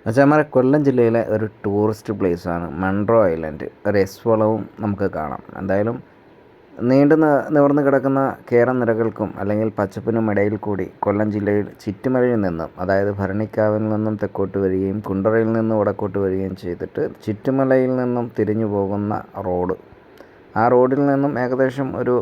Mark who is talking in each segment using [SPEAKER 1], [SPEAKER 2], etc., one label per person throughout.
[SPEAKER 1] നമ്മുടെ കൊല്ലം ജില്ലയിലെ ഒരു ടൂറിസ്റ്റ് പ്ലേസാണ് മൺട്രോ ഐലൻഡ്. ഒരു എസ് വളവും നമുക്ക് കാണാം. എന്തായാലും നീണ്ടു നിവർന്ന് കിടക്കുന്ന കേരനിരകൾക്കും അല്ലെങ്കിൽ പച്ചപ്പിനും ഇടയിൽ കൂടി കൊല്ലം ജില്ലയിൽ ചിറ്റുമലയിൽ നിന്നും, അതായത് ഭരണിക്കാവിൽ നിന്നും തെക്കോട്ട് വരികയും കുണ്ടറയിൽ നിന്നും വടക്കോട്ട് വരികയും ചെയ്തിട്ട് ചിറ്റുമലയിൽ നിന്നും തിരിഞ്ഞു പോകുന്ന റോഡ്, ആ റോഡിൽ നിന്നും ഏകദേശം ഒരു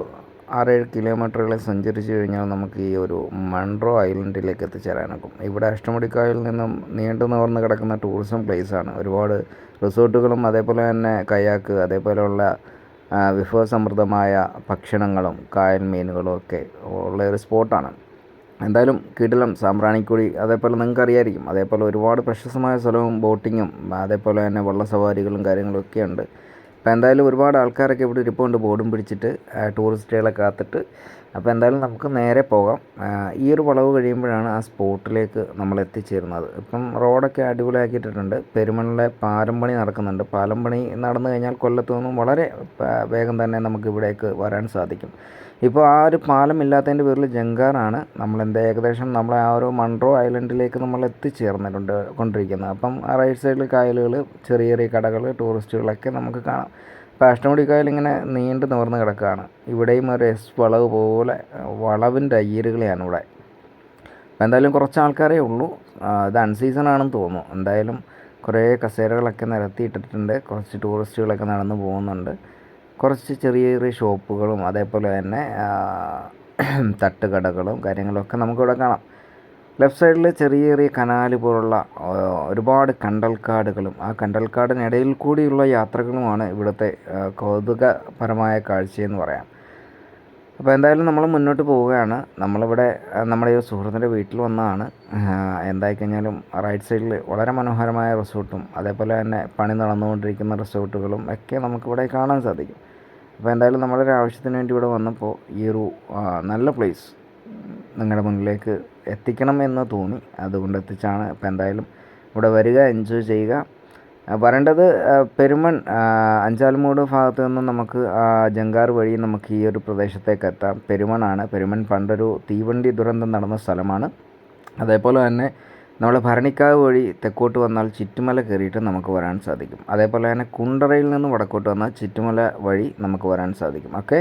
[SPEAKER 1] 6-7 കിലോമീറ്ററുകൾ സഞ്ചരിച്ച് കഴിഞ്ഞാൽ നമുക്ക് ഈ ഒരു മൺട്രോ ഐലൻഡിലേക്ക് എത്തിച്ചേരാനാകും. ഇവിടെ അഷ്ടമുടിക്കായലിൽ നിന്നും നീണ്ടു നിവർന്ന് കിടക്കുന്ന ടൂറിസം പ്ലേസാണ്. ഒരുപാട് റിസോർട്ടുകളും അതേപോലെ തന്നെ കയാക്ക്, അതേപോലെയുള്ള വിഭവസമൃദ്ധമായ ഭക്ഷണങ്ങളും കായൽ മീനുകളും ഒക്കെ ഉള്ള ഒരു സ്പോട്ടാണ്. എന്തായാലും കിടിലം സാമ്പ്രാണിക്കൊടി, അതേപോലെ നിങ്ങൾക്ക് അറിയാമായിരിക്കും, അതേപോലെ ഒരുപാട് പ്രശസ്തമായ സ്ഥലവും ബോട്ടിങ്ങും അതേപോലെ തന്നെ വള്ളസവാരികളും കാര്യങ്ങളൊക്കെ ഉണ്ട്. അപ്പോൾ എന്തായാലും ഒരുപാട് ആൾക്കാരൊക്കെ ഇവിടെ ഇരിപ്പുണ്ട് ബോർഡും പിടിച്ചിട്ട്, ടൂറിസ്റ്റുകളെ കാത്തിട്ട്. അപ്പോൾ എന്തായാലും നമുക്ക് നേരെ പോകാം. ഈ ഒരു വളവ് കഴിയുമ്പോഴാണ് ആ സ്പോട്ടിലേക്ക് നമ്മൾ എത്തിച്ചേരുന്നത്. ഇപ്പം റോഡൊക്കെ അടിപൊളിയാക്കിയിട്ടുണ്ട്. പെരുമണിലെ പാലം പണി നടക്കുന്നുണ്ട്. പാലം പണി നടന്നു കഴിഞ്ഞാൽ കൊല്ലത്തു നിന്നും വളരെ വേഗം തന്നെ നമുക്ക് ഇവിടേക്ക് വരാൻ സാധിക്കും. ഇപ്പോൾ ആ ഒരു പാലം ഇല്ലാത്തതിൻ്റെ പേരിൽ ജങ്കാറാണ് ഏകദേശം നമ്മളെ ആ ഒരു മൺട്രോ ഐലൻഡിലേക്ക് നമ്മൾ കൊണ്ടിരിക്കുന്നത്. അപ്പം ആ റൈറ്റ് സൈഡിൽ കായലുകൾ, ചെറിയ ചെറിയ കടകൾ, ടൂറിസ്റ്റുകളൊക്കെ നമുക്ക് കാണാം. ഇപ്പോൾ അഷ്ടമുടി കായൽ ഇങ്ങനെ നീണ്ടു നിവർന്ന് കിടക്കുകയാണ്. ഇവിടെയും ഒരു എസ് വളവ് പോലെ വളവിൻ്റെ അയ്യരുകളെയാണ് ഇവിടെ. അപ്പോൾ എന്തായാലും കുറച്ച് ആൾക്കാരേ ഉള്ളൂ. ഇത് അൺസീസൺ ആണെന്ന് തോന്നുന്നു. എന്തായാലും കുറേ കസേരകളൊക്കെ നിരത്തിയിട്ടിട്ടുണ്ട്. കുറച്ച് ടൂറിസ്റ്റുകളൊക്കെ നടന്നു പോകുന്നുണ്ട്. കുറച്ച് ചെറിയ ചെറിയ ഷോപ്പുകളും അതേപോലെ തന്നെ തട്ടുകടകളും കാര്യങ്ങളൊക്കെ നമുക്കിവിടെ കാണാം. ലെഫ്റ്റ് സൈഡിൽ ചെറിയ ചെറിയ കനാല് പോലുള്ള ഒരുപാട് കണ്ടൽക്കാടുകളും ആ കണ്ടൽക്കാടിനിടയിൽ കൂടിയുള്ള യാത്രകളുമാണ് ഇവിടുത്തെ കൗതുകപരമായ കാഴ്ചയെന്ന് പറയാം. അപ്പോൾ എന്തായാലും നമ്മൾ മുന്നോട്ട് പോവുകയാണ്. നമ്മളിവിടെ നമ്മുടെ ഈ സുഹൃത്തിൻ്റെ വീട്ടിൽ വന്നതാണ്. എന്തായിക്കഴിഞ്ഞാലും റൈറ്റ് സൈഡിൽ വളരെ മനോഹരമായ റിസോർട്ടും അതേപോലെ തന്നെ പണി നടന്നുകൊണ്ടിരിക്കുന്ന റിസോർട്ടുകളും ഒക്കെ നമുക്കിവിടെ കാണാൻ സാധിക്കും. അപ്പോൾ എന്തായാലും നമ്മളൊരു ആവശ്യത്തിന് വേണ്ടി ഇവിടെ വന്നപ്പോൾ ഈ ഒരു നല്ല പ്ലേസ് നിങ്ങളുടെ മുന്നിലേക്ക് എത്തിക്കണം എന്ന് തോന്നി, അതുകൊണ്ട് എത്തിച്ചാണ്. അപ്പോൾ എന്തായാലും ഇവിടെ വരിക, എൻജോയ് ചെയ്യുക. വരേണ്ടത് പെരുമൺ അഞ്ചാൽമൂട് ഭാഗത്ത് നിന്ന് നമുക്ക് ജങ്കാർ വഴി നമുക്ക് ഈ ഒരു പ്രദേശത്തേക്ക് എത്താം. പെരുമണാണ്. പെരുമൺ പണ്ടൊരു തീവണ്ടി ദുരന്തം നടന്ന സ്ഥലമാണ്. അതേപോലെ തന്നെ നമ്മൾ ഭരണിക്കാവ് വഴി തെക്കോട്ട് വന്നാൽ ചിറ്റുമല കയറിയിട്ട് നമുക്ക് വരാൻ സാധിക്കും. അതേപോലെ തന്നെ കുണ്ടറയിൽ നിന്ന് വടക്കോട്ട് വന്നാൽ ചിറ്റുമല വഴി നമുക്ക് വരാൻ സാധിക്കും. ഓക്കെ.